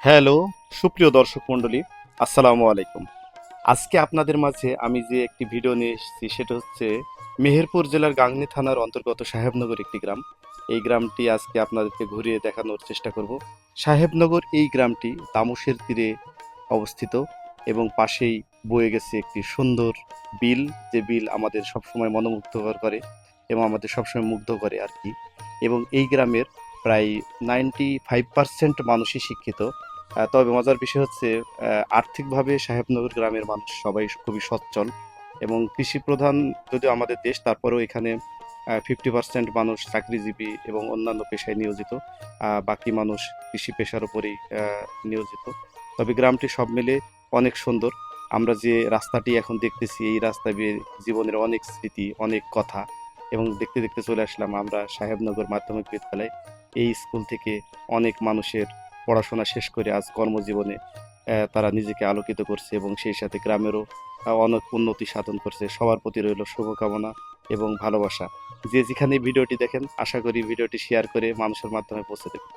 Hello, সুপ্রিয় দর্শক মণ্ডলী, আসসালামু আলাইকুম। আজকে আপনাদের মাঝে আমি যে একটি ভিডিও নিয়ে এসেছি সেটা হচ্ছে মেহেরপুর জেলার গাংনী থানার অন্তর্গত সাহেবনগর একটি গ্রাম। এই গ্রামটি আজকে আপনাদেরকে ঘুরিয়ে দেখানোর চেষ্টা করব। সাহেবনগর এই গ্রামটি তামসের তীরে অবস্থিত এবং পাশেই বয়ে গেছে একটি সুন্দর বিল, যে বিল আমাদের সবসময় মনোমুগ্ধকর করে এবং আমাদের সবসময় মুগ্ধ করে আর কি। এবং এই গ্রামের প্রায় 95% মানুষই শিক্ষিত। তবে মজার বিষয় হচ্ছে আর্থিকভাবে সাহেবনগর গ্রামের মানুষ সবাই খুবই সচ্ছল এবং কৃষি প্রধান যদিও আমাদের দেশ, তারপরেও এখানে 50% মানুষ চাকরিজীবী এবং অন্যান্য পেশায় নিয়োজিত। বাকি মানুষ কৃষি পেশার উপরেই নিয়োজিত। তবে গ্রামটি সব মিলে অনেক সুন্দর। আমরা যে রাস্তাটি এখন দেখতেছি এই রাস্তা দিয়ে জীবনের অনেক স্মৃতি, অনেক কথা, এবং দেখতে দেখতে চলে আসলাম আমরা সাহেবনগর মাধ্যমিক বিদ্যালয়। এই স্কুল থেকে অনেক মানুষের পড়াশোনা শেষ করে আজ কর্মজীবনে তারা নিজেকে আলোকিত করছে এবং সেই সাথে গ্রামেরও অনেক উন্নতি সাধন করছে। সবার প্রতি রইল শুভকামনা এবং ভালোবাসা। যে যেখানে ভিডিওটি দেখেন, আশা করি ভিডিওটি শেয়ার করে মানুষের মাধ্যমে পৌঁছে দেবেন।